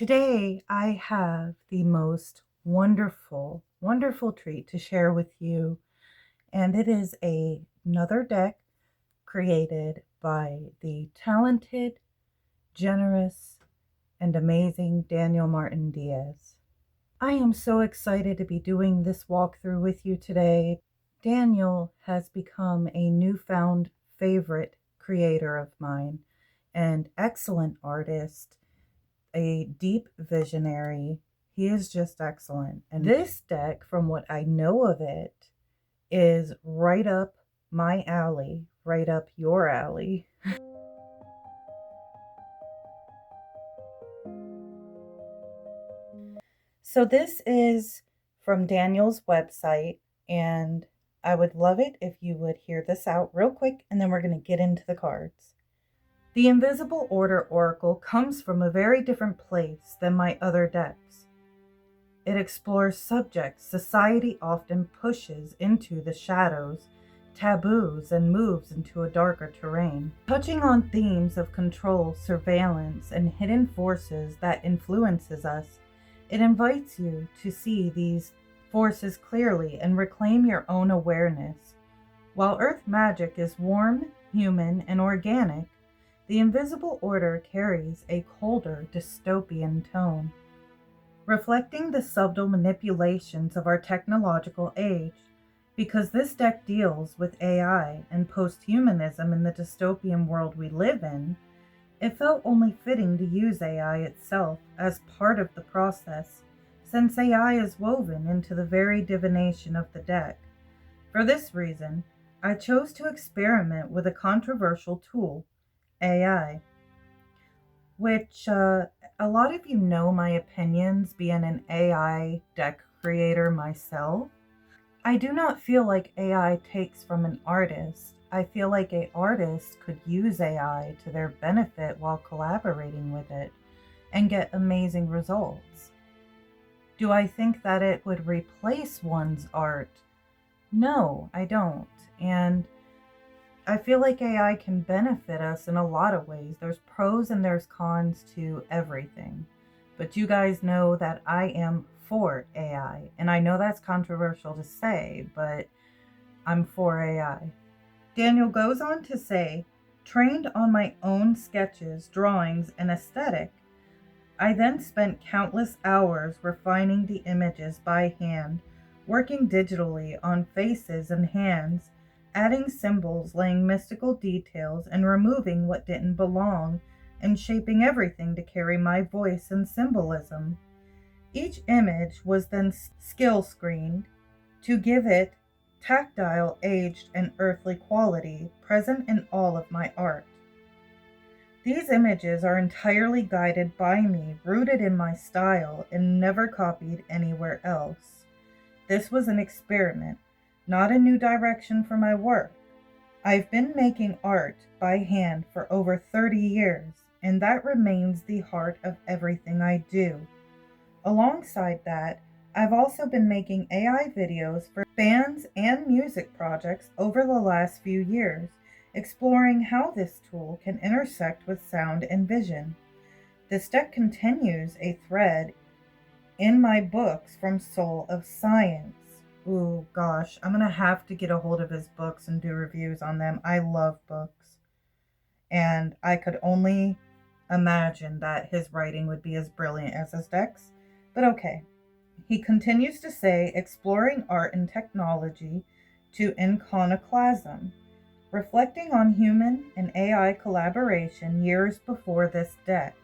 Today, I have the most wonderful, wonderful treat to share with you, and it is another deck created by the talented, generous, and amazing Daniel Martin Diaz. I am so excited to be doing this walkthrough with you today. Daniel has become a newfound favorite creator of mine, an excellent artist, a deep visionary. He is just excellent. And this deck, from what I know of it, is right up my alley, right up your alley. So this is from Daniel's website, and I would love it if you would hear this out real quick, and then we're going to get into the cards. The Invisible Order Oracle comes from a very different place than my other decks. It explores subjects society often pushes into the shadows, taboos, and moves into a darker terrain. Touching on themes of control, surveillance, and hidden forces that influences us, it invites you to see these forces clearly and reclaim your own awareness. While Earth magic is warm, human, and organic, the Invisible Order carries a colder, dystopian tone, reflecting the subtle manipulations of our technological age. Because this deck deals with AI and post-humanism in the dystopian world we live in, it felt only fitting to use AI itself as part of the process, since AI is woven into the very divination of the deck. For this reason, I chose to experiment with a controversial tool, AI, which a lot of you know my opinions being an AI deck creator myself. I do not feel like AI takes from an artist. I feel like an artist could use AI to their benefit while collaborating with it and get amazing results. Do I think that it would replace one's art? No, I don't. And I feel like AI can benefit us in a lot of ways. There's pros and there's cons to everything. But you guys know that I am for AI. And I know that's controversial to say, but I'm for AI. Daniel goes on to say, trained on my own sketches, drawings, and aesthetic, I then spent countless hours refining the images by hand, working digitally on faces and hands, adding symbols, laying mystical details, and removing what didn't belong, and shaping everything to carry my voice and symbolism. Each image was then skill screened to give it tactile, aged, and earthly quality present in all of my art. These images are entirely guided by me, rooted in my style, and never copied anywhere else. This was an experiment, not a new direction for my work. I've been making art by hand for over 30 years, and that remains the heart of everything I do. Alongside that, I've also been making AI videos for bands and music projects over the last few years, exploring how this tool can intersect with sound and vision. This deck continues a thread in my books from Soul of Science. Ooh, gosh, I'm going to have to get a hold of his books and do reviews on them. I love books. And I could only imagine that his writing would be as brilliant as his decks. But okay. He continues to say, exploring art and technology to iconoclasm, reflecting on human and AI collaboration years before this deck.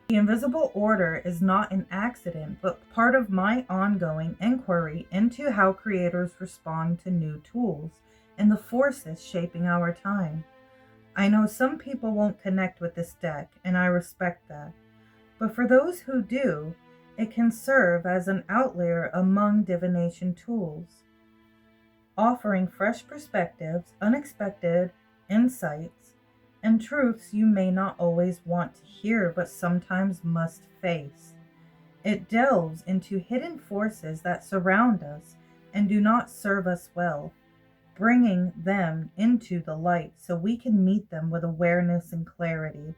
The Invisible Order is not an accident, but part of my ongoing inquiry into how creators respond to new tools and the forces shaping our time. I know some people won't connect with this deck, and I respect that. But for those who do, it can serve as an outlier among divination tools, offering fresh perspectives, unexpected insights, and truths you may not always want to hear but sometimes must face. It delves into hidden forces that surround us and do not serve us well, bringing them into the light so we can meet them with awareness and clarity.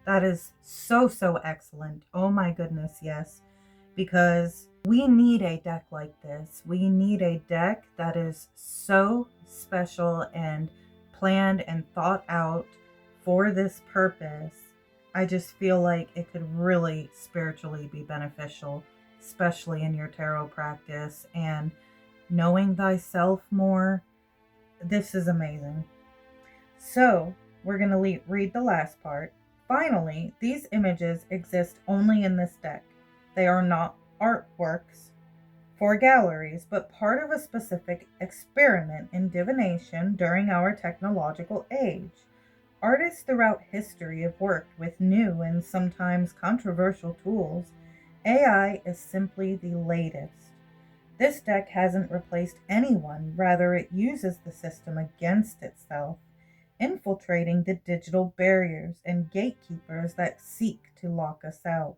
That is so, so excellent. Oh my goodness, yes. Because we need a deck like this. We need a deck that is so special and planned and thought out for this purpose. I just feel like it could really spiritually be beneficial, especially in your tarot practice and knowing thyself more. This is amazing. So, we're going to read the last part. Finally, these images exist only in this deck. They are not artworks for galleries, but part of a specific experiment in divination during our technological age. Artists throughout history have worked with new and sometimes controversial tools. AI is simply the latest. This deck hasn't replaced anyone, rather, it uses the system against itself, infiltrating the digital barriers and gatekeepers that seek to lock us out.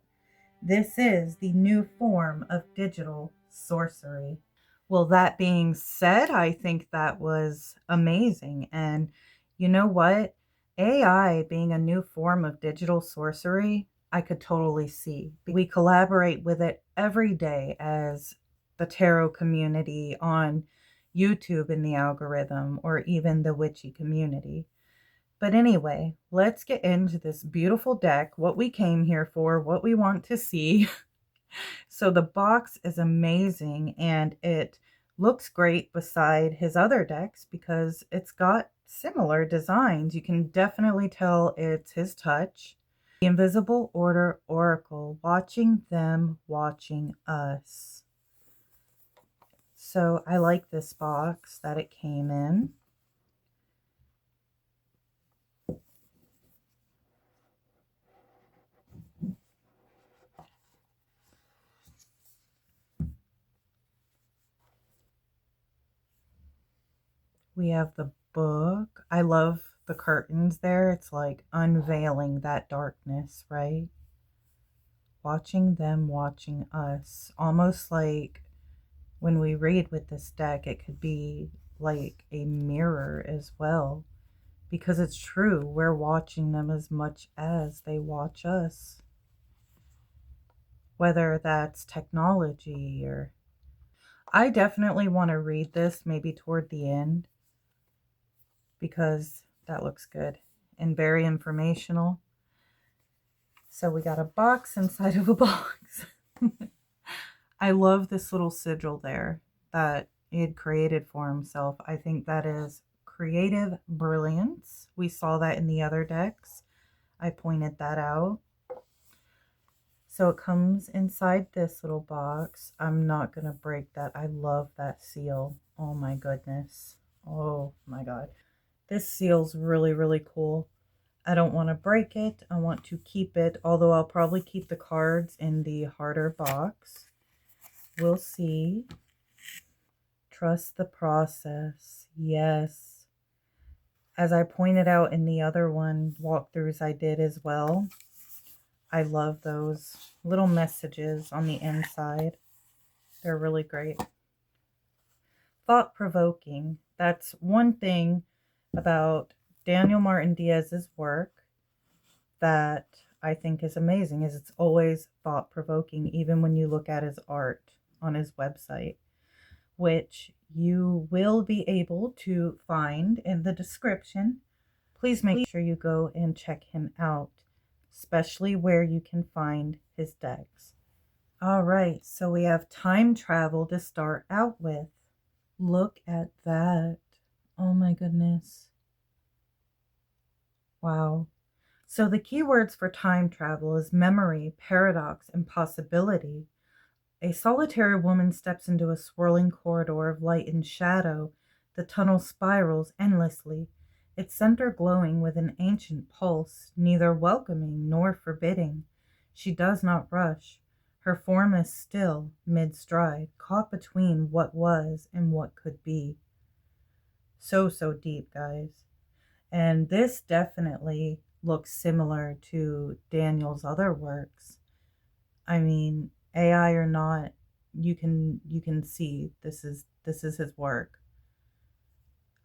This is the new form of digital sorcery. Well, that being said, I think that was amazing. And you know what? AI being a new form of digital sorcery, I could totally see. We collaborate with it every day as the tarot community on YouTube in the algorithm, or even the witchy community. But anyway, let's get into this beautiful deck, what we came here for, what we want to see. So the box is amazing and it looks great beside his other decks because it's got similar designs. You can definitely tell it's his touch. The Invisible Order Oracle, watching them, watching us. So I like this box that it came in. We have the book. I love the curtains there. It's like unveiling that darkness, right? Watching them, watching us. Almost like when we read with this deck, it could be like a mirror as well. Because it's true, we're watching them as much as they watch us. Whether that's technology or... I definitely want to read this maybe toward the end, because that looks good and very informational. So we got a box inside of a box. I love this little sigil there that he had created for himself. I think that is creative brilliance. We saw that in the other decks. I pointed that out. So it comes inside this little box. I'm not going to break that. I love that seal. Oh my goodness. Oh my God. This seal's really, really cool. I don't want to break it. I want to keep it, although I'll probably keep the cards in the harder box. We'll see. Trust the process. Yes. As I pointed out in the other one, walkthroughs I did as well, I love those little messages on the inside. They're really great. Thought-provoking. That's one thing about Daniel Martin Diaz's work that I think is amazing, is it's always thought-provoking, even when you look at his art on his website, which you will be able to find in the description. Please make sure you go and check him out, especially where you can find his decks. All right, so we have time travel to start out with. Look at that. Oh my goodness. Wow. So the keywords for time travel is memory, paradox, and possibility. A solitary woman steps into a swirling corridor of light and shadow. The tunnel spirals endlessly, its center glowing with an ancient pulse, neither welcoming nor forbidding. She does not rush. Her form is still, mid-stride, caught between what was and what could be. So, so deep, guys. And this definitely looks similar to Daniel's other works. I mean, AI or not, you can see this is his work.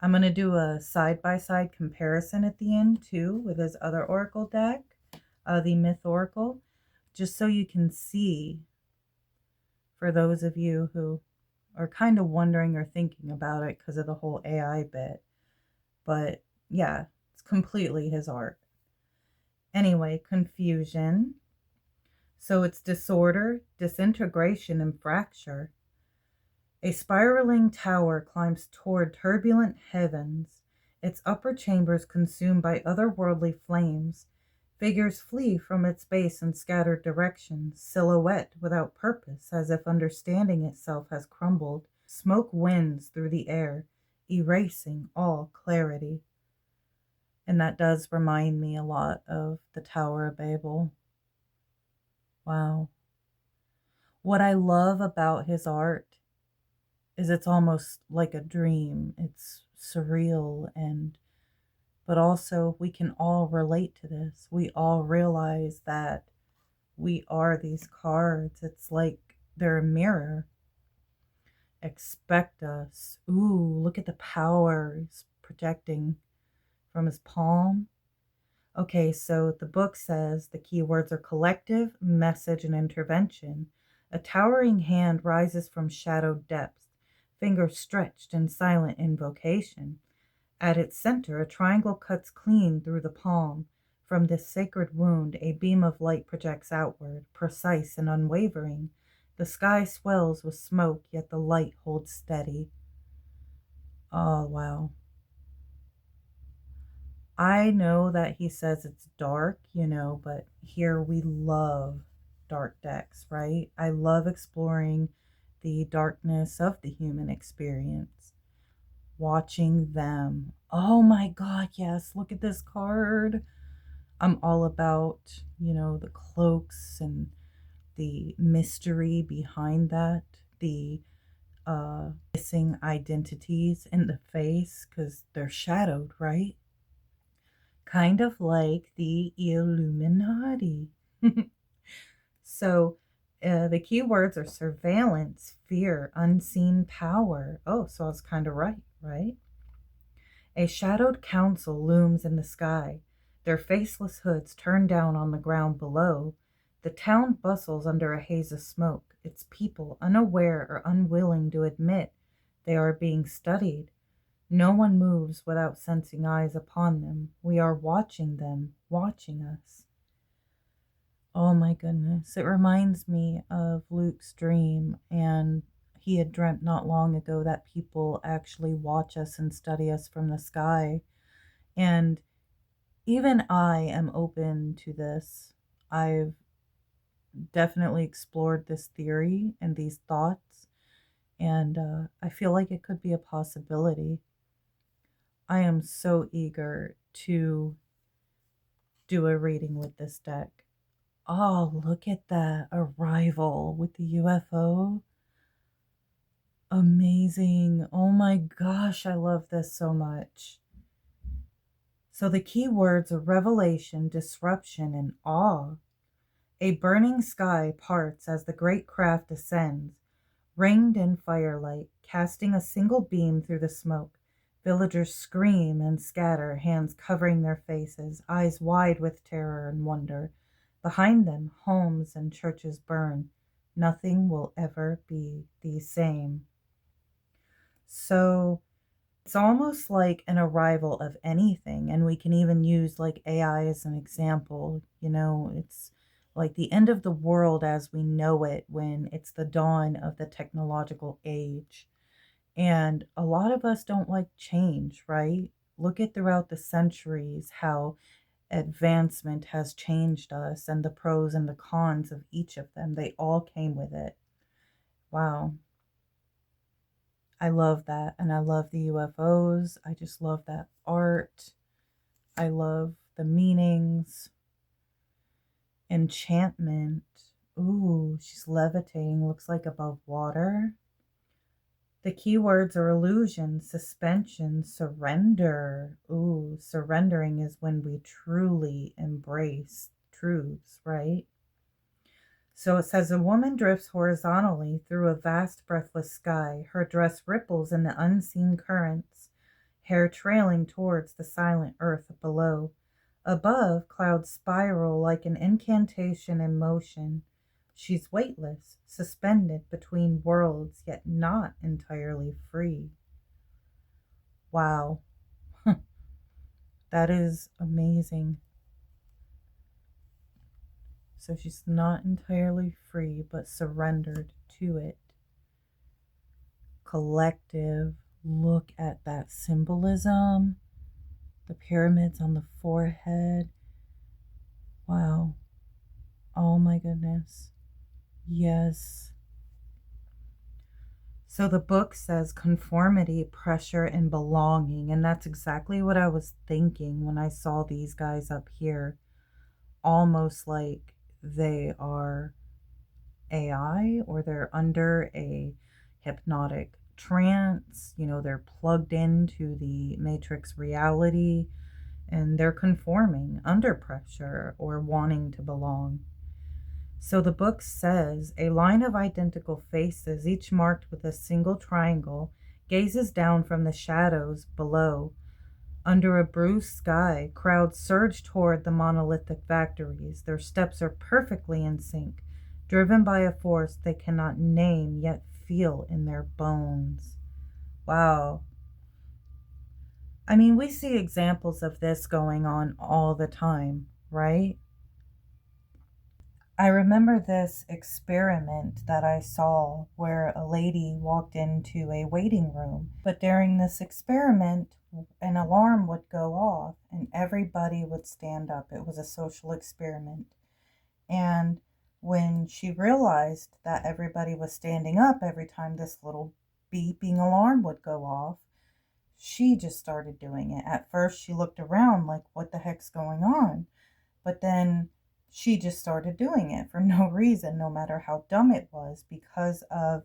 I'm going to do a side-by-side comparison at the end too with his other Oracle deck. the myth oracle, just so you can see, for those of you who are kind of wondering or thinking about it because of the whole AI bit. But yeah, it's completely his art. Anyway, confusion. So it's disorder, disintegration, and fracture. A spiraling tower climbs toward turbulent heavens, its upper chambers consumed by otherworldly flames. Figures flee from its base in scattered directions, silhouette without purpose, as if understanding itself has crumbled. Smoke winds through the air, erasing all clarity. And that does remind me a lot of the Tower of Babel. Wow. What I love about his art is it's almost like a dream. It's surreal, but also we can all relate to this. We all realize that we are these cards. It's like they're a mirror. Expect us. Ooh, look at the power he's projecting from his palm. Okay, so the book says the keywords are collective, message, and intervention. A towering hand rises from shadowed depths, fingers stretched in silent invocation. At its center, a triangle cuts clean through the palm. From this sacred wound, a beam of light projects outward, precise and unwavering. The sky swells with smoke, yet the light holds steady. Oh, wow. I know that he says it's dark, but here we love dark decks, right? I love exploring the darkness of the human experience, watching them. Oh my God, yes, look at this card. I'm all about, the cloaks and the mystery behind that, the missing identities in the face because they're shadowed, right? Kind of like the Illuminati. So the keywords are surveillance, fear, unseen power. Oh, so I was kind of right? A shadowed council looms in the sky, their faceless hoods turned down on the ground below. The town bustles under a haze of smoke, its people unaware or unwilling to admit they are being studied. No one moves without sensing eyes upon them. We are watching them, watching us. Oh my goodness. It reminds me of Luke's dream, and he had dreamt not long ago that people actually watch us and study us from the sky. And even I am open to this. I've definitely explored this theory and these thoughts, and I feel like it could be a possibility. I am so eager to do a reading with this deck. Oh, look at that arrival with the UFO. Amazing. Oh my gosh, I love this so much. So the keywords are revelation, disruption, and awe. A burning sky parts as the great craft ascends, ringed in firelight, casting a single beam through the smoke. Villagers scream and scatter, hands covering their faces, eyes wide with terror and wonder. Behind them, homes and churches burn. Nothing will ever be the same. So it's almost like an arrival of anything, and we can even use like AI as an example. It's like the end of the world as we know it when it's the dawn of the technological age. And a lot of us don't like change, right? Look at throughout the centuries how advancement has changed us and the pros and the cons of each of them. They all came with it. Wow. I love that. And I love the UFOs. I just love that art. I love the meanings. Enchantment. Ooh, she's levitating. Looks like above water. The keywords are illusion, suspension, surrender. Ooh, surrendering is when we truly embrace truths, right? So it says, a woman drifts horizontally through a vast breathless sky. Her dress ripples in the unseen currents, hair trailing towards the silent earth below. Above, clouds spiral like an incantation in motion. She's weightless, suspended between worlds, yet not entirely free. Wow, that is amazing. So she's not entirely free, but surrendered to it. Collective, look at that symbolism. The pyramids on the forehead. Wow. Oh my goodness. Yes. So the book says conformity, pressure, and belonging. And that's exactly what I was thinking when I saw these guys up here. Almost like they are AI or they're under a hypnotic trance. You know, they're plugged into the matrix reality and they're conforming under pressure or wanting to belong. So the book says a line of identical faces, each marked with a single triangle, gazes down from the shadows below. Under a bruised sky, crowds surge toward the monolithic factories. Their steps are perfectly in sync, driven by a force they cannot name yet feel in their bones. Wow. I mean, we see examples of this going on all the time, right? I remember this experiment that I saw where a lady walked into a waiting room, but during this experiment, an alarm would go off and everybody would stand up. It was a social experiment. And when she realized that everybody was standing up every time this little beeping alarm would go off, she just started doing it. At first, she looked around like, what the heck's going on? But then she just started doing it for no reason, no matter how dumb it was, because of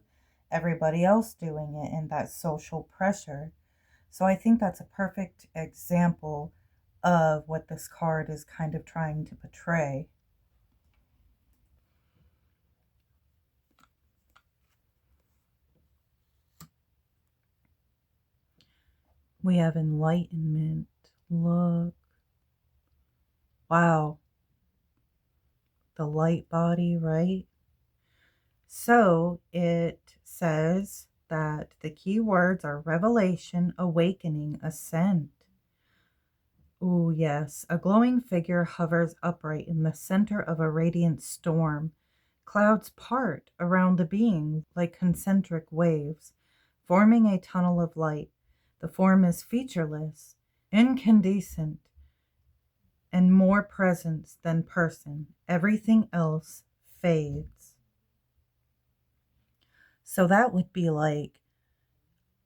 everybody else doing it and that social pressure. So I think that's a perfect example of what this card is kind of trying to portray. We have enlightenment. Look. Wow. The light body, right? So it says that the key words are revelation, awakening, ascent. Ooh, yes. A glowing figure hovers upright in the center of a radiant storm. Clouds part around the being like concentric waves, forming a tunnel of light. The form is featureless, incandescent, and more presence than person. Everything else fades. So that would be like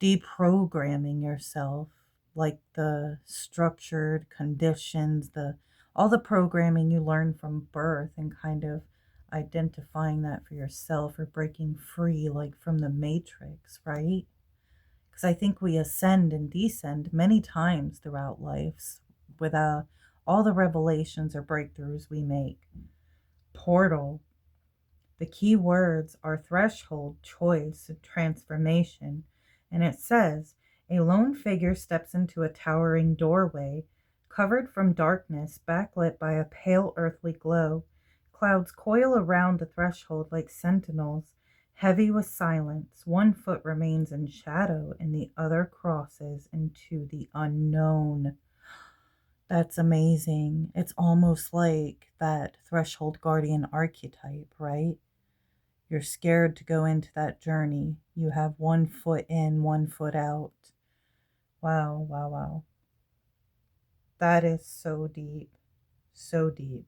deprogramming yourself, like the structured conditions, the all the programming you learn from birth and kind of identifying that for yourself or breaking free like from the matrix, right? Because I think we ascend and descend many times throughout lives with all the revelations or breakthroughs we make. Portal. The key words are threshold, choice, and transformation. And it says, a lone figure steps into a towering doorway, covered from darkness, backlit by a pale earthly glow. Clouds coil around the threshold like sentinels, heavy with silence. One foot remains in shadow, and the other crosses into the unknown. That's amazing. It's almost like that threshold guardian archetype, right? You're scared to go into that journey. You have one foot in, one foot out. Wow, wow, wow. That is so deep. So deep.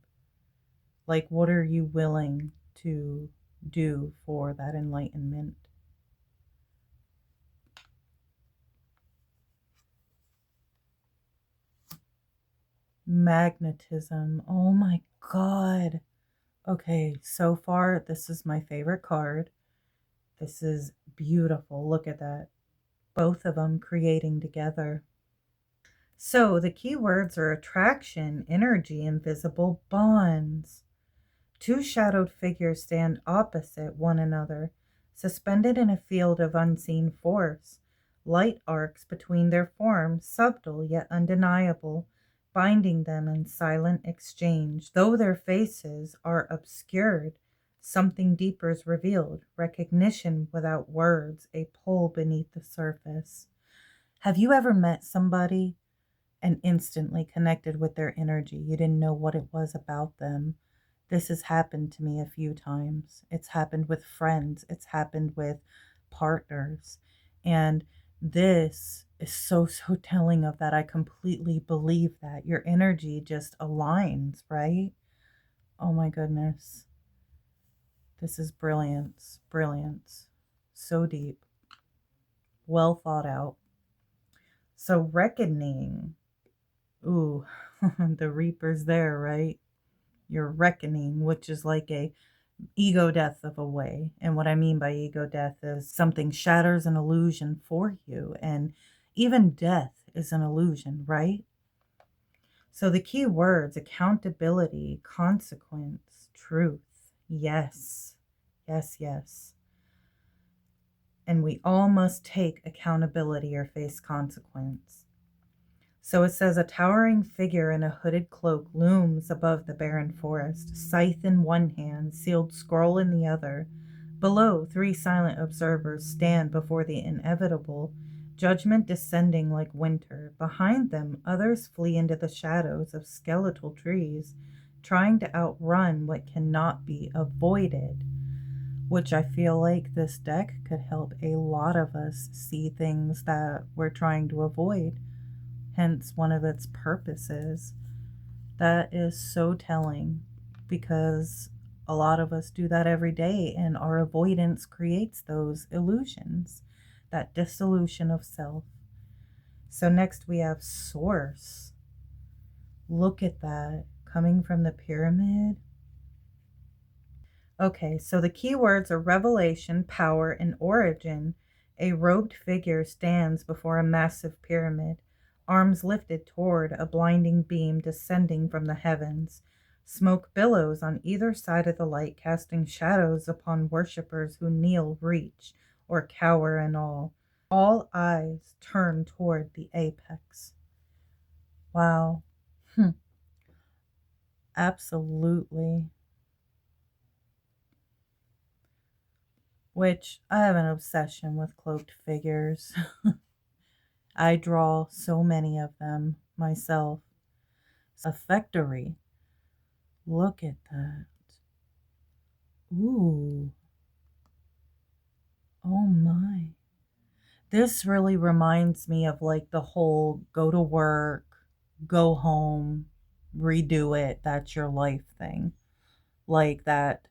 Like, what are you willing to do for that enlightenment? Magnetism. Oh my God. Okay, so far, this is my favorite card. This is beautiful. Look at that. Both of them creating together. So the key words are attraction, energy, and visible bonds. Two shadowed figures stand opposite one another, suspended in a field of unseen force. Light arcs between their forms, subtle yet undeniable. binding them in silent exchange. Though their faces are obscured, something deeper is revealed, recognition without words, a pull beneath the surface. Have you ever met somebody and instantly connected with their energy? You didn't know what it was about them. This has happened to me a few times. It's happened with friends, it's happened with partners. And this is so telling of that. I completely believe that your energy just aligns, right? Oh my goodness. This is brilliance, brilliance. So deep, well thought out. So, reckoning. Ooh, the Reaper's there, right? You're reckoning, which is like a ego death of a way. And what I mean by ego death is something shatters an illusion for you. And even death is an illusion, right? So the key words: accountability, consequence, truth. Yes, yes, yes. And we all must take accountability or face consequence. So it says, a towering figure in a hooded cloak looms above the barren forest, scythe in one hand, sealed scroll in the other. Below, 3 silent observers stand before the inevitable, judgment descending like winter. Behind them, others flee into the shadows of skeletal trees, trying to outrun what cannot be avoided. Which I feel like this deck could help a lot of us see things that we're trying to avoid. Hence, one of its purposes. That is so telling, because a lot of us do that every day, and our avoidance creates those illusions, that dissolution of self. So next we have source. Look at that, coming from the pyramid. Okay, so the keywords are revelation, power, and origin. A robed figure stands before a massive pyramid, arms lifted toward a blinding beam descending from the heavens. Smoke billows on either side of the light, casting shadows upon worshippers who kneel, reach, or cower in awe. All eyes turn toward the apex. Wow. Absolutely. Which I have an obsession with cloaked figures. I draw so many of them myself. A factory. Look at that. Ooh. Oh my. This really reminds me of like the whole go to work, go home, redo it, that's your life thing. Like that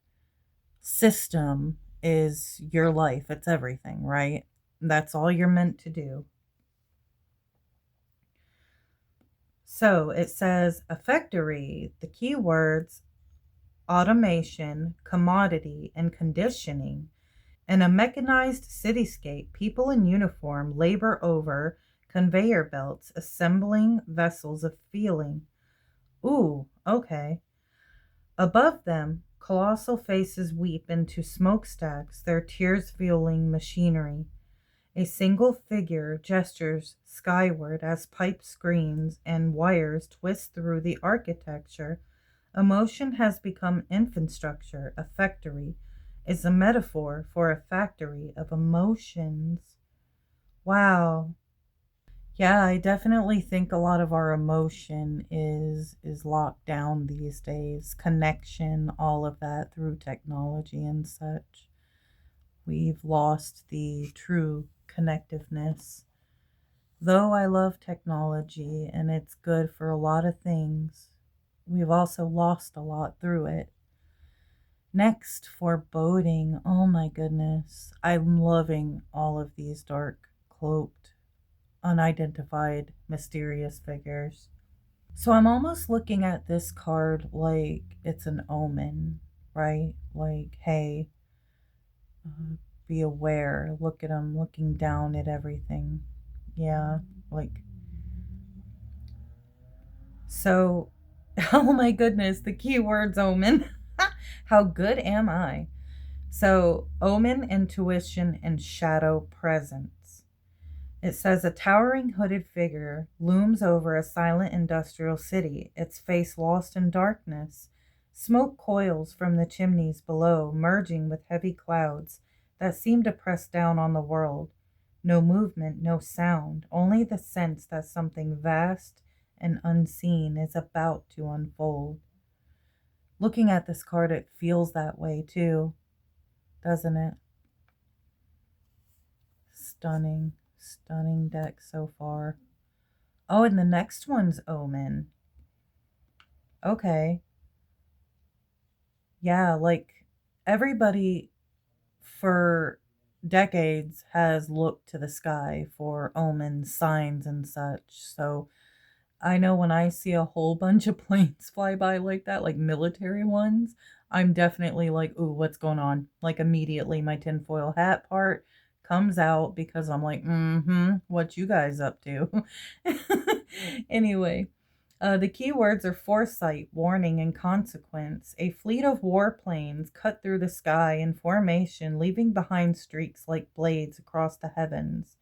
system is your life, it's everything, right? That's all you're meant to do. So it says a factory, the keywords automation, commodity, and conditioning. In a mechanized cityscape, people in uniform labor over conveyor belts, assembling vessels of feeling. Ooh, okay. Above them, colossal faces weep into smokestacks, their tears fueling machinery. A single figure gestures skyward as pipe screens and wires twist through the architecture. Emotion has become infrastructure. A factory is a metaphor for a factory of emotions. Wow. Yeah, I definitely think a lot of our emotion is locked down these days. Connection, all of that through technology and such. We've lost the true connectiveness. Though I love technology and it's good for a lot of things, we've also lost a lot through it. Next, foreboding. Oh my goodness. I'm loving all of these dark, cloaked, unidentified, mysterious figures. So I'm almost looking at this card like it's an omen, right? Like, hey, be aware. Look at them looking down at everything. Yeah, like. So, oh my goodness, the keywords omen. How good am I? So, omen, intuition, and shadow presence. It says a towering hooded figure looms over a silent industrial city, its face lost in darkness. Smoke coils from the chimneys below, merging with heavy clouds that seem to press down on the world. No movement, no sound, only the sense that something vast and unseen is about to unfold. Looking at this card, it feels that way too, doesn't it? Stunning, stunning deck so far. Oh, and the next one's Omen. Okay. Yeah, like everybody for decades has looked to the sky for omens, signs, and such. So I know when I see a whole bunch of planes fly by like that, like military ones, I'm definitely like, ooh, what's going on? Like immediately my tinfoil hat part comes out because I'm like, what you guys up to? Anyway, the keywords are foresight, warning, and consequence. A fleet of warplanes cut through the sky in formation, leaving behind streaks like blades across the heavens.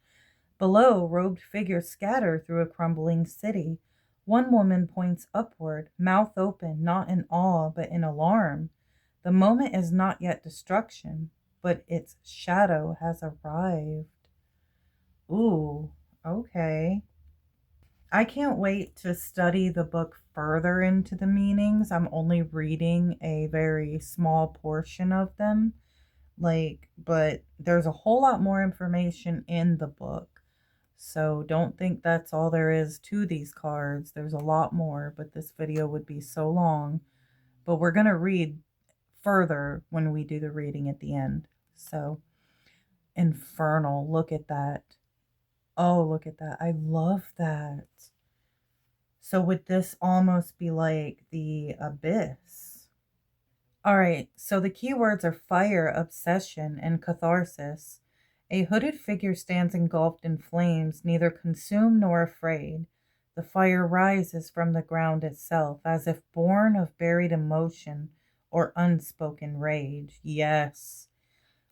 Below, robed figures scatter through a crumbling city. One woman points upward, mouth open, not in awe, but in alarm. The moment is not yet destruction, but its shadow has arrived. Ooh, okay. I can't wait to study the book further into the meanings. I'm only reading a very small portion of them. But there's a whole lot more information in the book. So don't think that's all there is to these cards. There's a lot more, but this video would be so long. But we're going to read further when we do the reading at the end. So, Infernal, look at that. Oh, look at that. I love that. So would this almost be like the Abyss? All right, so the keywords are fire, obsession, and catharsis. A hooded figure stands engulfed in flames, neither consumed nor afraid. The fire rises from the ground itself, as if born of buried emotion or unspoken rage. Yes.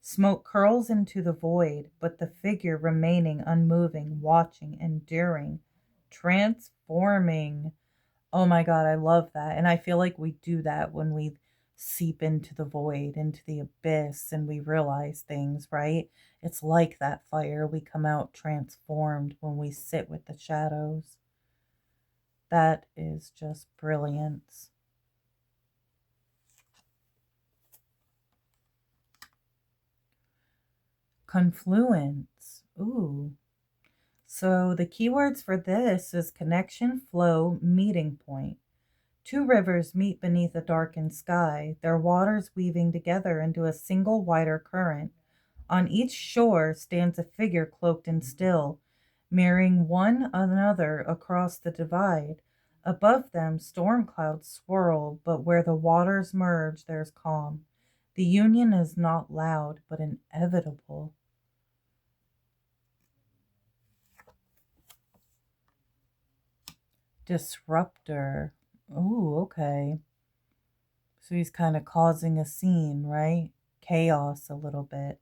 Smoke curls into the void, but the figure remaining unmoving, watching, enduring, transforming. Oh my God, I love that. And I feel like we do that when we seep into the void, into the abyss, and we realize things, right? It's like that fire. We come out transformed when we sit with the shadows. That is just brilliance. Confluence. Ooh. So the keywords for this is connection, flow, meeting point. Two rivers meet beneath a darkened sky, their waters weaving together into a single wider current. On each shore stands a figure cloaked and still, mirroring one another across the divide. Above them, storm clouds swirl, but where the waters merge, there's calm. The union is not loud, but inevitable. Disruptor. Ooh, okay. So he's kind of causing a scene, right? Chaos a little bit.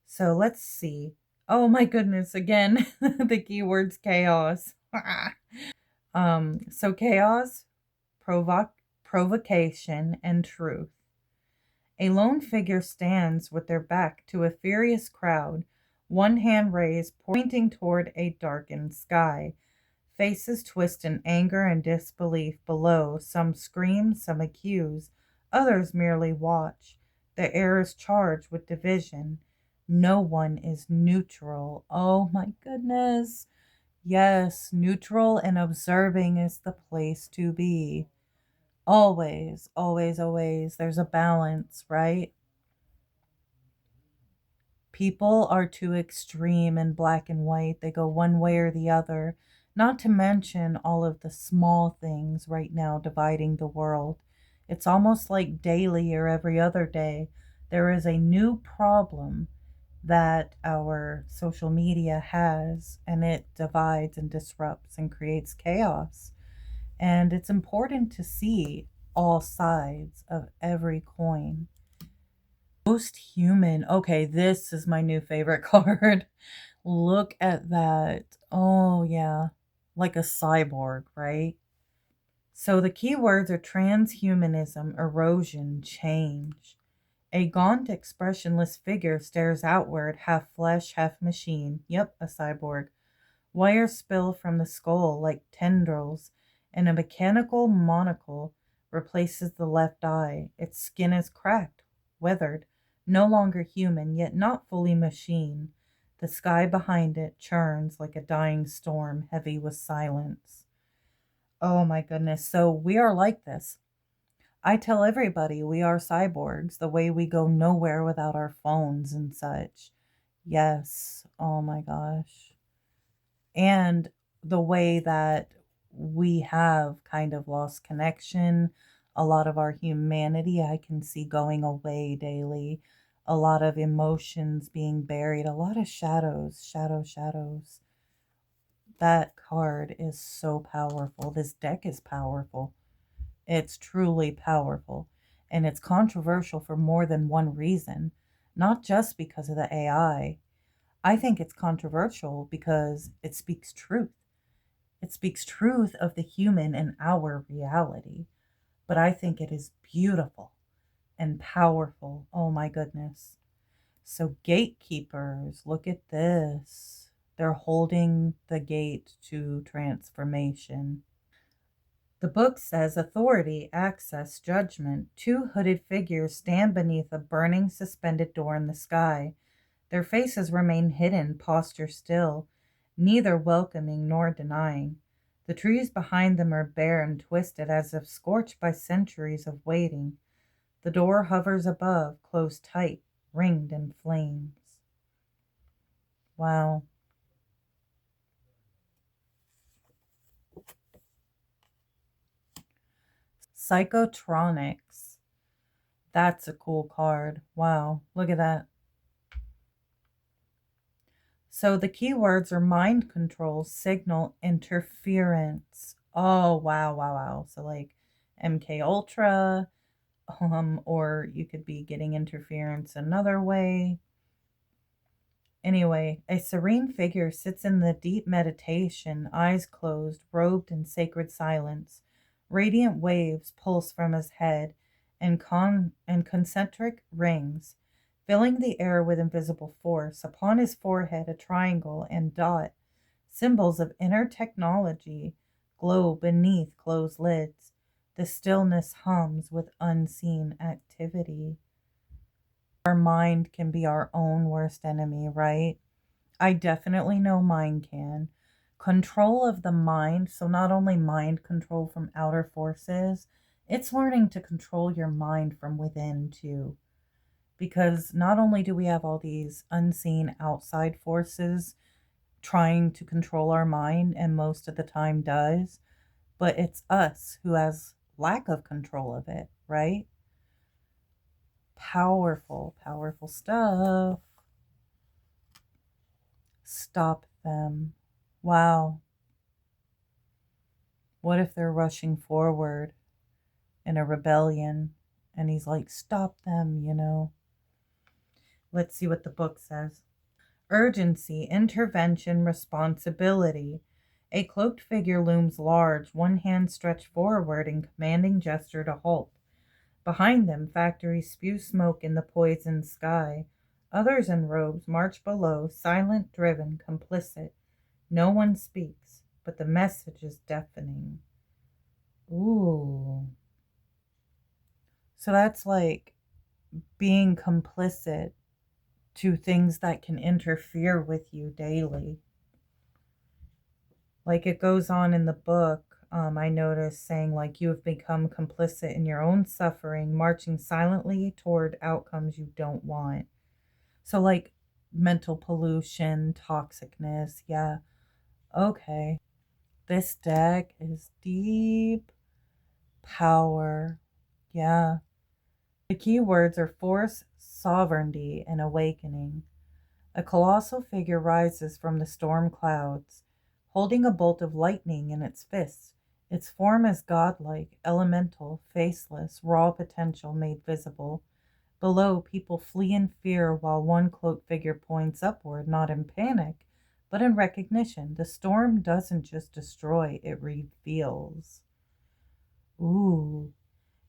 So let's see. Oh my goodness, again, the keyword's chaos. So chaos, provocation, and truth. A lone figure stands with their back to a furious crowd, one hand raised, pointing toward a darkened sky. Faces twist in anger and disbelief below. Some scream, some accuse, others merely watch. The air is charged with division. No one is neutral. Oh my goodness. Yes, neutral and observing is the place to be. Always, always, always. There's a balance, right? People are too extreme in black and white. They go one way or the other. Not to mention all of the small things right now dividing the world. It's almost like daily or every other day, there is a new problem that our social media has, and it divides and disrupts and creates chaos. And it's important to see all sides of every coin. Most human. Okay, this is my new favorite card. Look at that. Oh, yeah. Like a cyborg, right? So the keywords are transhumanism, erosion, change. A gaunt, expressionless figure stares outward, half flesh, half machine. Yep, a cyborg. Wires spill from the skull like tendrils, and a mechanical monocle replaces the left eye. Its skin is cracked, weathered, no longer human, yet not fully machine. The sky behind it churns like a dying storm, heavy with silence. Oh my goodness. So we are like this. I tell everybody we are cyborgs, the way we go nowhere without our phones and such. Yes. Oh my gosh. And the way that we have kind of lost connection, a lot of our humanity I can see going away daily, a lot of emotions being buried, a lot of shadows. That card is so powerful. This deck is powerful. It's truly powerful. And it's controversial for more than one reason, not just because of the AI. I think it's controversial because it speaks truth. It speaks truth of the human and our reality. But I think it is beautiful and powerful. Oh my goodness. So, gatekeepers, look at this. They're holding the gate to transformation. The book says authority, access, judgment. Two hooded figures stand beneath a burning suspended door in the sky. Their faces remain hidden, posture still, neither welcoming nor denying. The trees behind them are bare and twisted as if scorched by centuries of waiting. The door hovers above, closed tight, ringed in flames. Wow. Psychotronics. That's a cool card. Wow. Look at that. So the keywords are mind control, signal, interference. Oh, wow. So like MK Ultra, or you could be getting interference another way. Anyway, a serene figure sits in the deep meditation, eyes closed, robed in sacred silence. Radiant waves pulse from his head and concentric rings, filling the air with invisible force. Upon his forehead, a triangle and dot, symbols of inner technology, glow beneath closed lids. The stillness hums with unseen activity. Our mind can be our own worst enemy, right? I definitely know mine can. Control of the mind, so not only mind control from outer forces, it's learning to control your mind from within too. Because not only do we have all these unseen outside forces trying to control our mind, and most of the time does, but it's us who has lack of control of it, right? Powerful stuff. Stop them. Wow. What if they're rushing forward in a rebellion and he's like, stop them? Let's see what the book says. Urgency, intervention, responsibility. A cloaked figure looms large, one hand stretched forward in commanding gesture to halt. Behind them, factories spew smoke in the poisoned sky. Others in robes march below, silent, driven, complicit. No one speaks, but the message is deafening. Ooh. So that's like being complicit to things that can interfere with you daily. Like it goes on in the book, I noticed saying, like, you have become complicit in your own suffering, marching silently toward outcomes you don't want. So, like, mental pollution, toxicness. Yeah. Okay. This deck is deep. Power. Yeah. The key words are force, sovereignty, and awakening. A colossal figure rises from the storm clouds, holding a bolt of lightning in its fist. Its form is godlike, elemental, faceless, raw potential made visible. Below, people flee in fear while one cloaked figure points upward, not in panic, but in recognition. The storm doesn't just destroy, it reveals. Ooh,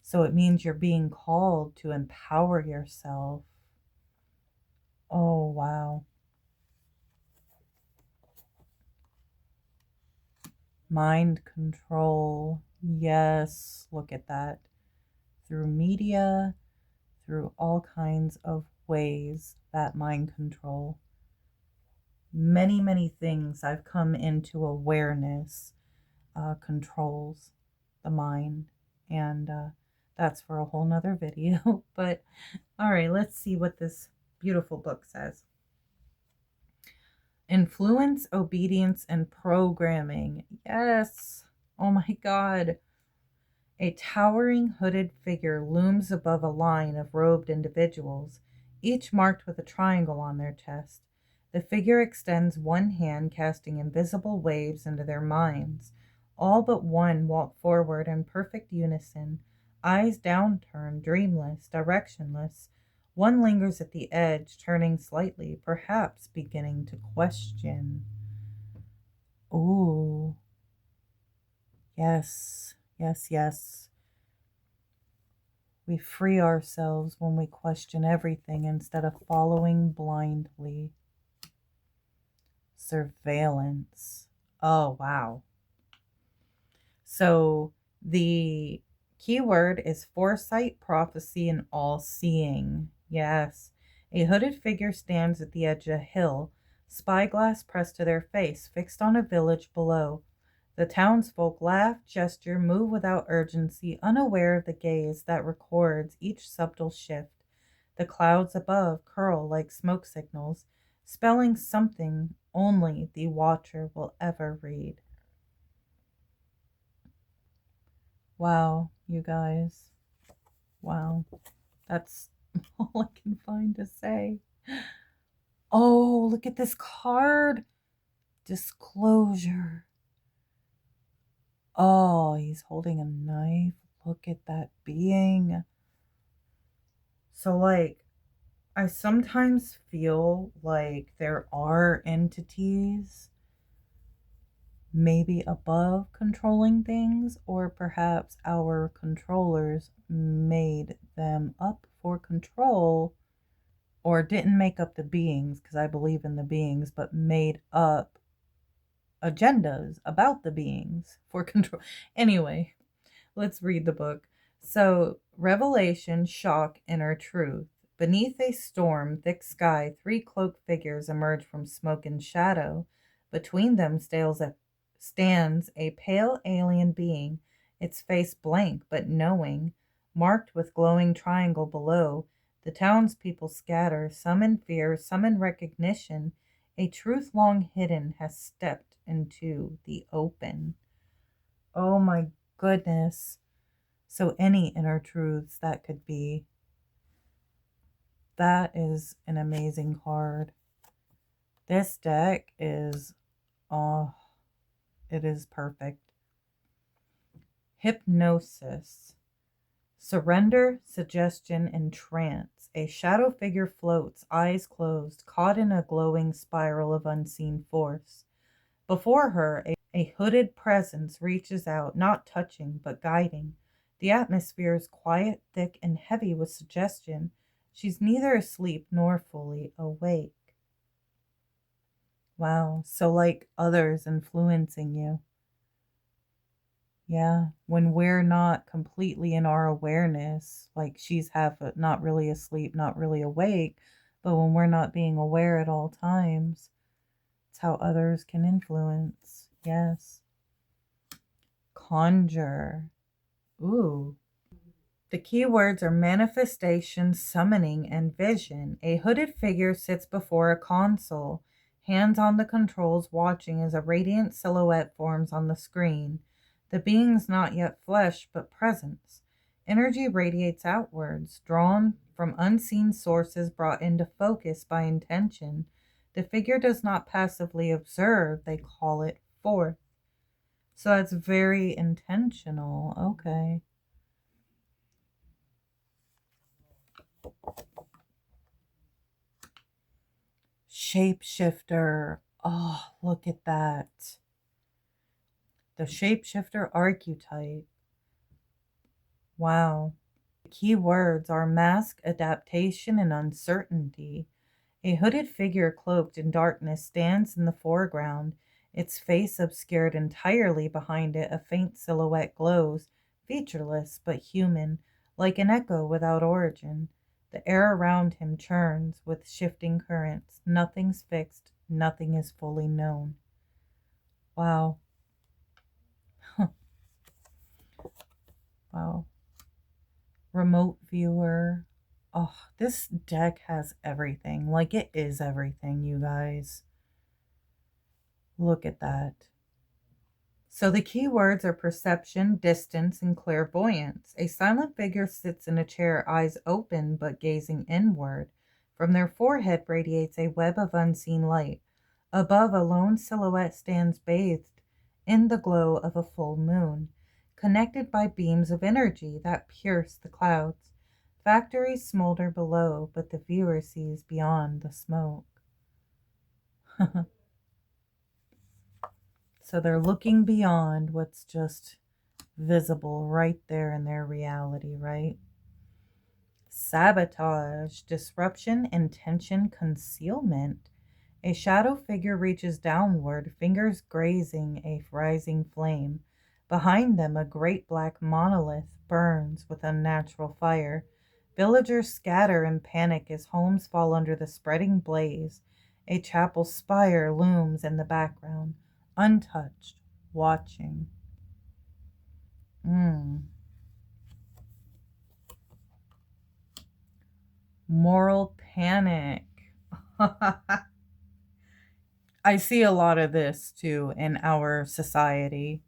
so it means you're being called to empower yourself. Oh, wow. Mind control. Yes, look at that. Through media, through all kinds of ways, that mind control. Many, many things I've come into awareness controls the mind. And that's for a whole nother video. But all right, let's see what this beautiful book says. Influence, obedience, and programming. Yes. Oh my God. A towering hooded figure looms above a line of robed individuals, each marked with a triangle on their chest. The figure extends one hand, casting invisible waves into their minds. All but one walk forward in perfect unison, eyes downturned, dreamless, directionless. One lingers at the edge, turning slightly, perhaps beginning to question. Ooh. Yes, yes, yes. We free ourselves when we question everything instead of following blindly. Surveillance. Oh, wow. So the keyword is foresight, prophecy, and all-seeing. Yes. A hooded figure stands at the edge of a hill, spyglass pressed to their face, fixed on a village below. The townsfolk laugh, gesture, move without urgency, unaware of the gaze that records each subtle shift. The clouds above curl like smoke signals, spelling something only the watcher will ever read. Wow, you guys. Wow. That's all I can find to say. Oh, look at this card. Disclosure. Oh, he's holding a knife. Look at that being. So, like, I sometimes feel like there are entities maybe above controlling things, or perhaps our controllers made them up for control, or didn't make up the beings, because I believe in the beings, but made up agendas about the beings for control. Anyway, let's read the book. So, revelation, shock, inner truth. Beneath a storm, thick sky, three cloaked figures emerge from smoke and shadow. Between them stands a pale alien being, its face blank but knowing, marked with glowing triangle below. The townspeople scatter, some in fear, some in recognition. A truth long hidden has stepped into the open. Oh my goodness. So any inner truths that could be. That is an amazing card. This deck is, oh, it is perfect. Hypnosis. Surrender, suggestion, and trance. A shadow figure floats, eyes closed, caught in a glowing spiral of unseen force. Before her, a hooded presence reaches out, not touching, but guiding. The atmosphere is quiet, thick, and heavy with suggestion. She's neither asleep nor fully awake. Wow, so like others influencing you. Yeah, when we're not completely in our awareness, like she's not really asleep, not really awake, but when we're not being aware at all times, it's how others can influence. Yes. Conjure. Ooh. The keywords are manifestation, summoning, and vision. A hooded figure sits before a console, hands on the controls, watching as a radiant silhouette forms on the screen. The being's not yet flesh, but presence. Energy radiates outwards, drawn from unseen sources, brought into focus by intention. The figure does not passively observe, they call it forth. So that's very intentional. Okay. Shapeshifter. Oh, look at that. The shapeshifter archetype. Wow. The key words are mask, adaptation, and uncertainty. A hooded figure cloaked in darkness stands in the foreground, its face obscured entirely. Behind it, a faint silhouette glows, featureless but human, like an echo without origin. The air around him churns with shifting currents. Nothing's fixed, nothing is fully known. Wow. Wow. Remote viewer. Oh, this deck has everything. Like, it is everything, you guys. Look at that. So the key words are perception, distance, and clairvoyance. A silent figure sits in a chair, eyes open but gazing inward. From their forehead radiates a web of unseen light. Above, a lone silhouette stands bathed in the glow of a full moon, connected by beams of energy that pierce the clouds. Factories smolder below, but the viewer sees beyond the smoke. So they're looking beyond what's just visible right there in their reality, right? Sabotage, disruption, intention, concealment. A shadow figure reaches downward, fingers grazing a rising flame. Behind them, a great black monolith burns with unnatural fire. Villagers scatter in panic as homes fall under the spreading blaze. A chapel spire looms in the background, untouched, watching. Moral panic. I see a lot of this too in our society.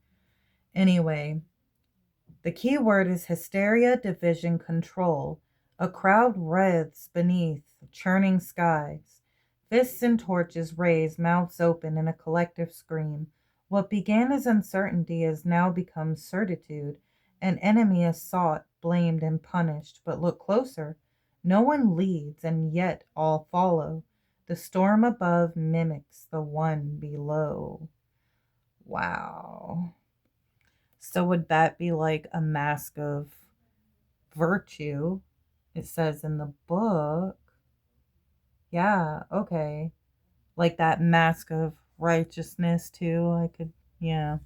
Anyway, the key word is hysteria, division, control. A crowd writhes beneath churning skies. Fists and torches raise, mouths open in a collective scream. What began as uncertainty has now become certitude. An enemy is sought, blamed, and punished. But look closer. No one leads, and yet all follow. The storm above mimics the one below. Wow. So would that be like a mask of virtue? It says in the book. Yeah, okay. Like that mask of righteousness too. I could, yeah.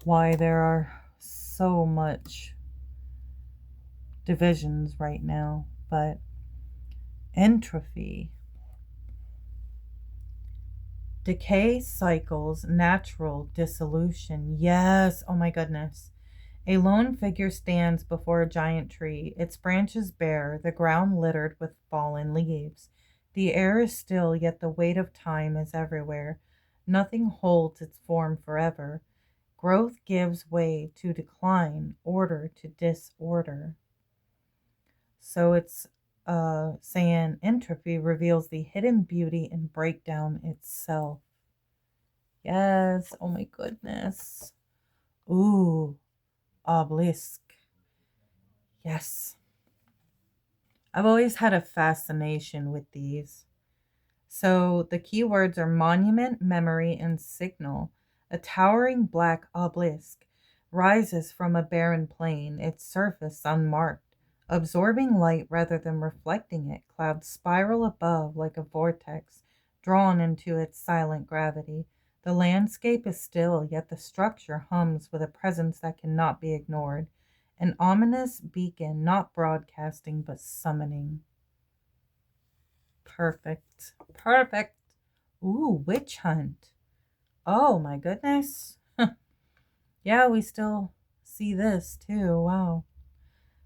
Why there are so much divisions right now. But entropy. Decay cycles, natural dissolution. Yes, oh my goodness. A lone figure stands before a giant tree, its branches bare, the ground littered with fallen leaves. The air is still, yet the weight of time is everywhere. Nothing holds its form forever. Growth gives way to decline, order to disorder. So it's saying entropy reveals the hidden beauty and breakdown itself. Yes, oh my goodness. Ooh, obelisk. Yes. I've always had a fascination with these. So the keywords are monument, memory, and signal. A towering black obelisk rises from a barren plain, its surface unmarked. Absorbing light rather than reflecting it, clouds spiral above like a vortex, drawn into its silent gravity. The landscape is still, yet the structure hums with a presence that cannot be ignored. An ominous beacon, not broadcasting, but summoning. Perfect. Perfect. Ooh, witch hunt. Oh my goodness. Yeah, we still see this too. Wow.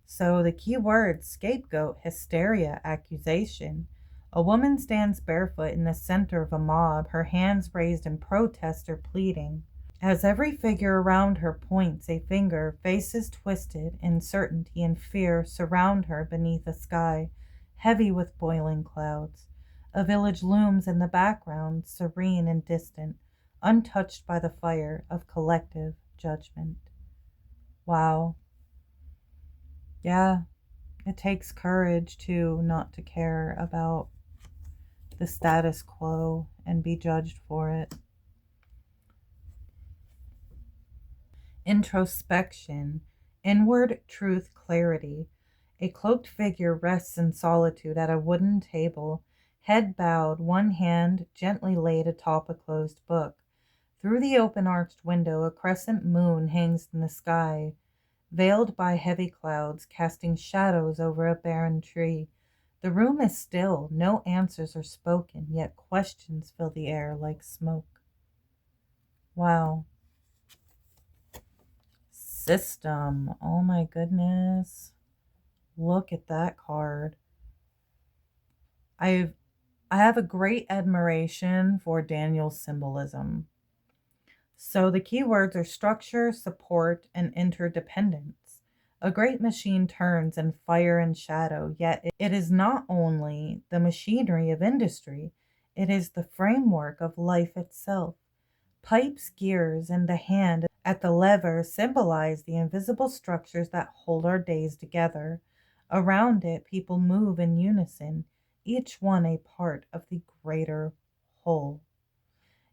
So the key words: scapegoat, hysteria, accusation. A woman stands barefoot in the center of a mob, her hands raised in protest or pleading. As every figure around her points a finger, faces twisted, uncertainty and fear surround her beneath a sky heavy with boiling clouds. A village looms in the background, serene and distant, untouched by the fire of collective judgment. Wow. Yeah, it takes courage to not to care about the status quo and be judged for it. Introspection, inward truth clarity. A cloaked figure rests in solitude at a wooden table, head bowed, one hand gently laid atop a closed book. Through the open arched window, a crescent moon hangs in the sky, veiled by heavy clouds, casting shadows over a barren tree. The room is still, no answers are spoken, yet questions fill the air like smoke. Wow. System. Oh my goodness. Look at that card. I have a great admiration for Daniel's symbolism. So the keywords are structure, support, and interdependence. A great machine turns in fire and shadow, yet it is not only the machinery of industry, it is the framework of life itself. Pipes, gears, and the hand at the lever symbolize the invisible structures that hold our days together. Around it, people move in unison, each one a part of the greater whole.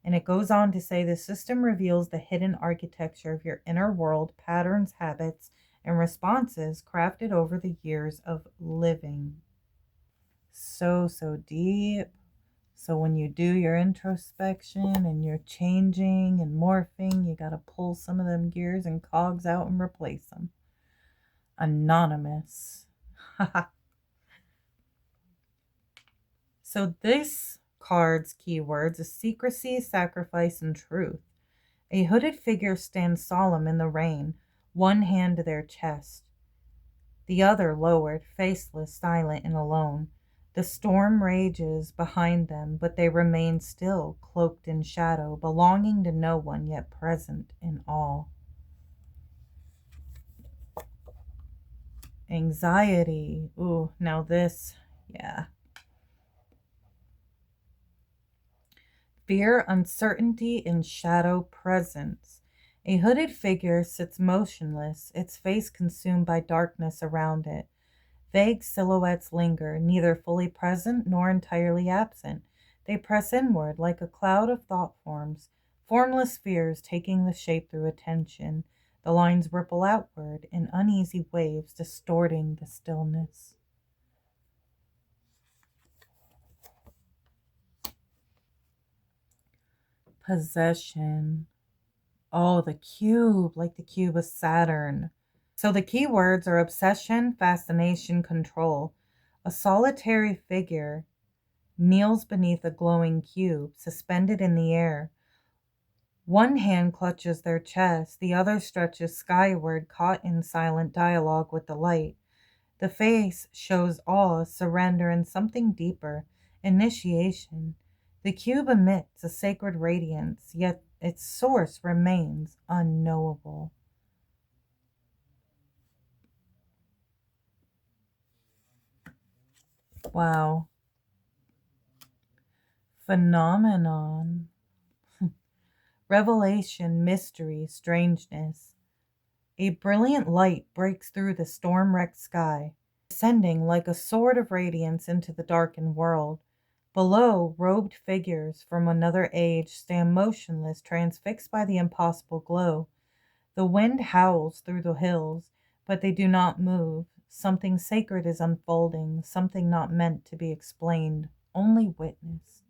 And it goes on to say the system reveals the hidden architecture of your inner world, patterns, habits, and responses crafted over the years of living. So deep. So when you do your introspection and you're changing and morphing, you got to pull some of them gears and cogs out and replace them. Anonymous. So this card's keywords is secrecy, sacrifice, and truth. A hooded figure stands solemn in the rain, one hand to their chest, the other lowered, faceless, silent, and alone. The storm rages behind them, but they remain still, cloaked in shadow, belonging to no one, yet present in all. Anxiety. Ooh, now this, yeah. Fear, uncertainty, and shadow presence. A hooded figure sits motionless, its face consumed by darkness around it. Vague silhouettes linger, neither fully present nor entirely absent. They press inward like a cloud of thought forms, formless fears taking the shape through attention. The lines ripple outward in uneasy waves, distorting the stillness. Possession. Oh, the cube, like the cube of Saturn. So the keywords are obsession, fascination, control. A solitary figure kneels beneath a glowing cube, suspended in the air. One hand clutches their chest, the other stretches skyward, caught in silent dialogue with the light. The face shows awe, surrender, and something deeper, initiation. The cube emits a sacred radiance, yet its source remains unknowable. Wow. Phenomenon. Revelation, mystery, strangeness. A brilliant light breaks through the storm-wrecked sky, descending like a sword of radiance into the darkened world. Below, robed figures from another age stand motionless, transfixed by the impossible glow. The wind howls through the hills, but they do not move. Something sacred is unfolding, something not meant to be explained, only witnessed.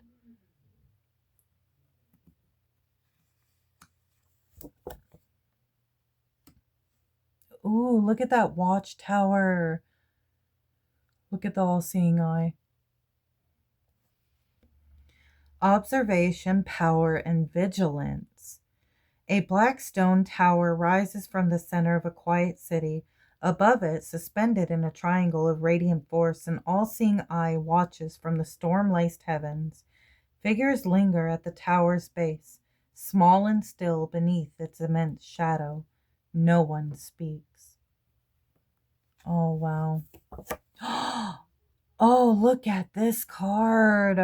Ooh, look at that watchtower. Look at the all-seeing eye. Observation, power, and vigilance. A black stone tower rises from the center of a quiet city. Above it, suspended in a triangle of radiant force, an all-seeing eye watches from the storm-laced heavens. Figures linger at the tower's base, small and still beneath its immense shadow. No one speaks. Oh, wow. Oh, look at this card.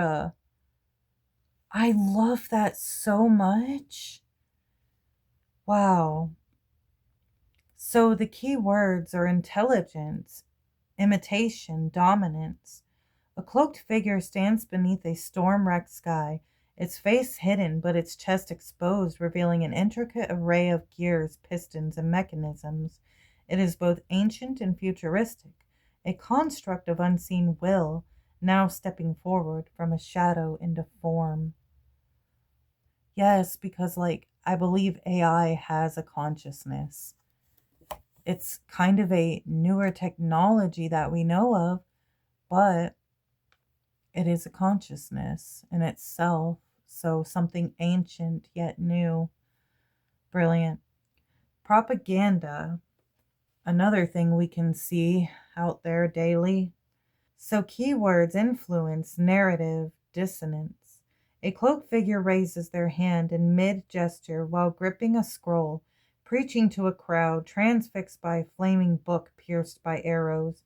I love that so much. Wow. So the key words are intelligence, imitation, dominance. A cloaked figure stands beneath a storm-wrecked sky, its face hidden but its chest exposed, revealing an intricate array of gears, pistons, and mechanisms. It is both ancient and futuristic, a construct of unseen will, now stepping forward from a shadow into form. Yes, because, like, I believe AI has a consciousness. It's kind of a newer technology that we know of, but it is a consciousness in itself. So something ancient yet new. Brilliant. Propaganda. Another thing we can see out there daily. So keywords influence narrative dissonance. A cloaked figure raises their hand in mid-gesture while gripping a scroll, preaching to a crowd transfixed by a flaming book pierced by arrows.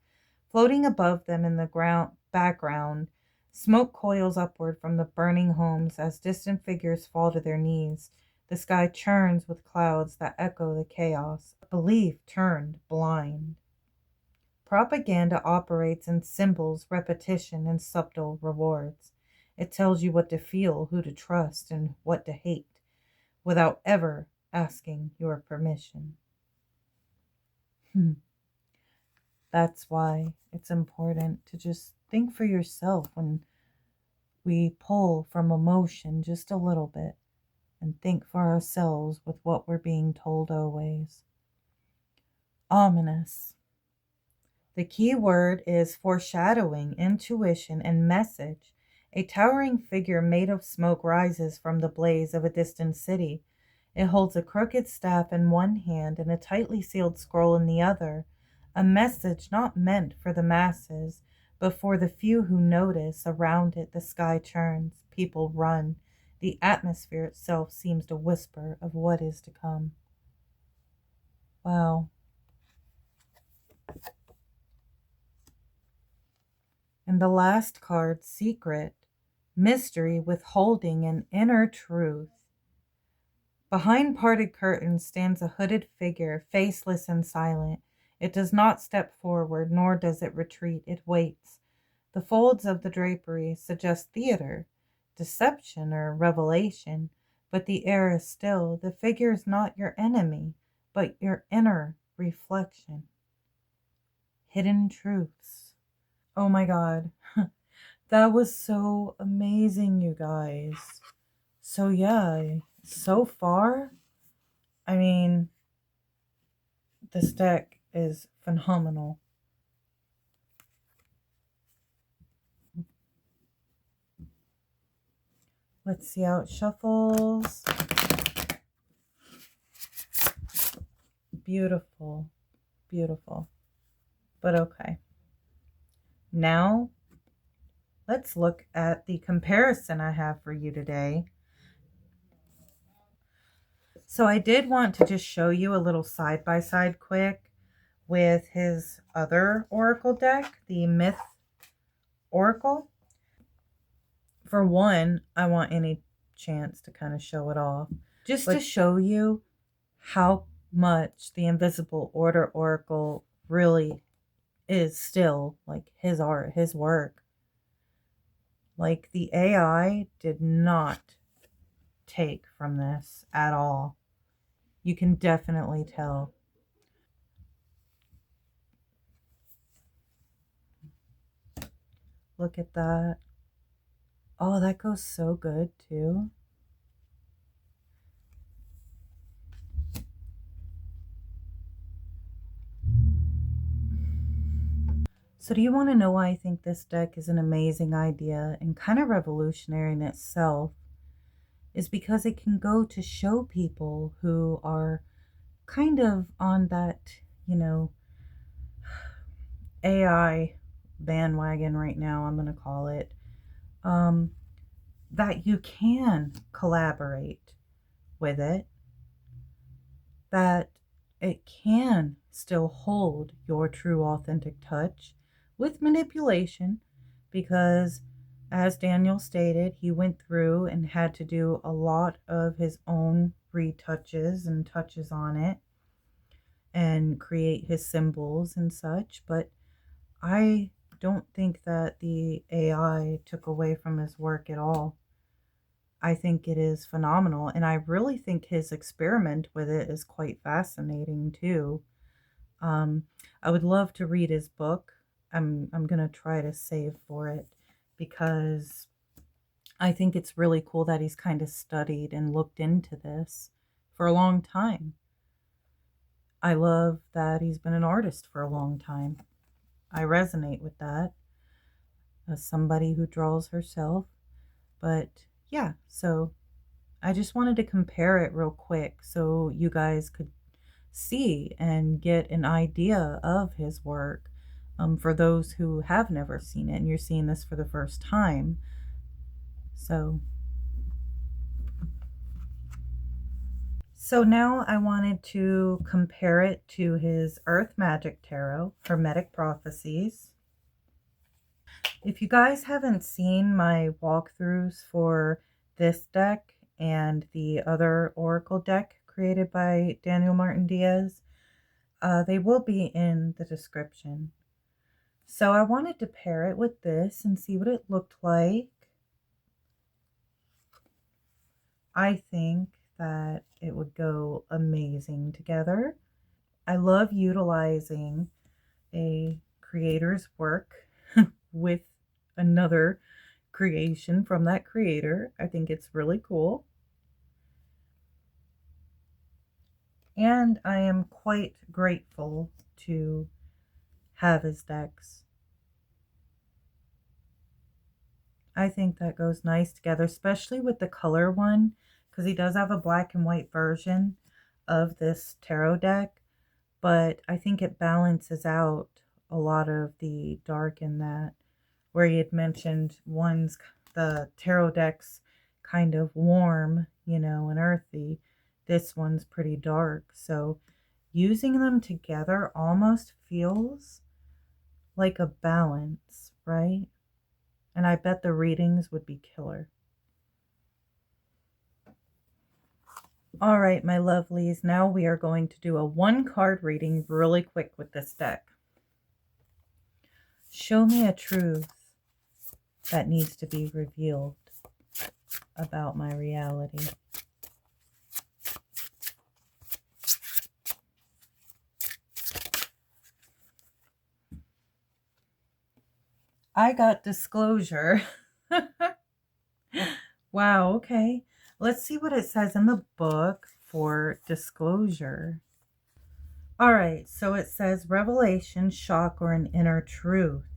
Floating above them in the background, smoke coils upward from the burning homes as distant figures fall to their knees. The sky churns with clouds that echo the chaos. Belief turned blind. Propaganda operates in symbols, repetition, and subtle rewards. It tells you what to feel, who to trust, and what to hate, without ever asking your permission. That's why it's important to just think for yourself when we pull from emotion just a little bit and think for ourselves with what we're being told always. Ominous. The key word is foreshadowing, intuition, and message. A towering figure made of smoke rises from the blaze of a distant city. It holds a crooked staff in one hand and a tightly sealed scroll in the other, a message not meant for the masses, but for the few who notice. Around it, the sky churns, people run. The atmosphere itself seems to whisper of what is to come. Wow. And the last card, Secret, mystery, withholding, an inner truth. Behind parted curtains stands a hooded figure, faceless and silent. It does not step forward, nor does it retreat. It waits. The folds of the drapery suggest theater, deception, or revelation, but the air is still. The figure is not your enemy, but your inner reflection. Hidden truths. Oh my God. That was so amazing, you guys. So yeah, so far, I mean, this deck is phenomenal. Let's see how it shuffles. Beautiful, beautiful. But okay. Now, let's look at the comparison I have for you today. So I did want to just show you a little side-by-side quick with his other Oracle deck, the Myth Oracle. For one, I want any chance to kind of show it off. Just to show you how much the Invisible Order Oracle really is still like his art, his work. Like the AI did not take from this at all. You can definitely tell. Look at that. Oh, that goes so good too. So do you want to know why I think this deck is an amazing idea and kind of revolutionary in itself? Is because it can go to show people who are kind of on that, AI bandwagon right now, I'm going to call it, that you can collaborate with it, that it can still hold your true authentic touch with manipulation, because as Daniel stated, he went through and had to do a lot of his own retouches and touches on it and create his symbols and such. But I don't think that the AI took away from his work at all. I think it is phenomenal, and I really think his experiment with it is quite fascinating too. Um, I would love to read his book. I'm gonna try to save for it because I think it's really cool that he's kind of studied and looked into this for a long time. I love that he's been an artist for a long time. I resonate with that as somebody who draws herself. But yeah, so I just wanted to compare it real quick so you guys could see and get an idea of his work. For those who have never seen it and you're seeing this for the first time. So now I wanted to compare it to his Earth Magic Tarot, Hermetic Prophecies. If you guys haven't seen my walkthroughs for this deck and the other Oracle deck created by Daniel Martin Diaz, they will be in the description. So I wanted to pair it with this and see what it looked like. I think that it would go amazing together. I love utilizing a creator's work with another creation from that creator. I think it's really cool. And I am quite grateful to have his decks. I think that goes nice together, especially with the color one, because he does have a black and white version of this tarot deck, but I think it balances out a lot of the dark in that, where he had mentioned the tarot deck's kind of warm, and earthy. This one's pretty dark. So using them together almost feels like a balance, right? And I bet the readings would be killer. All right, my lovelies, now we are going to do a 1-card reading really quick with this deck. Show me a truth that needs to be revealed about my reality. I got disclosure. Wow, okay. Let's see what it says in the book for disclosure. All right, so it says revelation, shock, or an inner truth.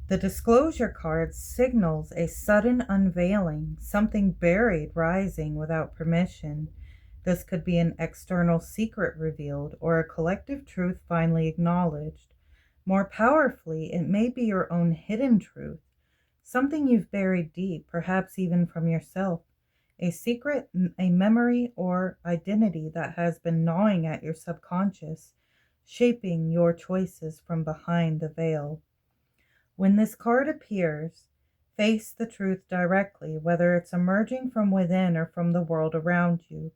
The disclosure card signals a sudden unveiling, something buried rising without permission. This could be an external secret revealed or a collective truth finally acknowledged. More powerfully, it may be your own hidden truth, something you've buried deep, perhaps even from yourself. A secret, a memory, or identity that has been gnawing at your subconscious, shaping your choices from behind the veil. When this card appears, face the truth directly, whether it's emerging from within or from the world around you.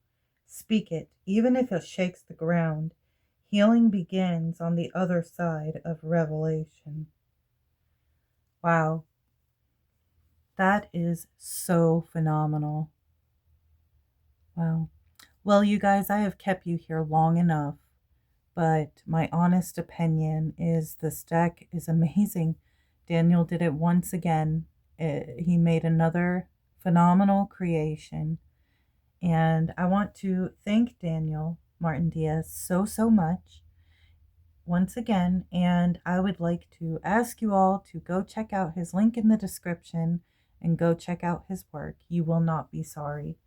Speak it, even if it shakes the ground. Healing begins on the other side of revelation. Wow. That is so phenomenal. Wow. Well, you guys, I have kept you here long enough, but my honest opinion is this deck is amazing. Daniel did it once again. He made another phenomenal creation. And I want to thank Daniel Martin Diaz so much once again. And I would like to ask you all to go check out his link in the description and go check out his work. You will not be sorry.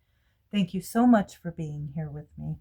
Thank you so much for being here with me.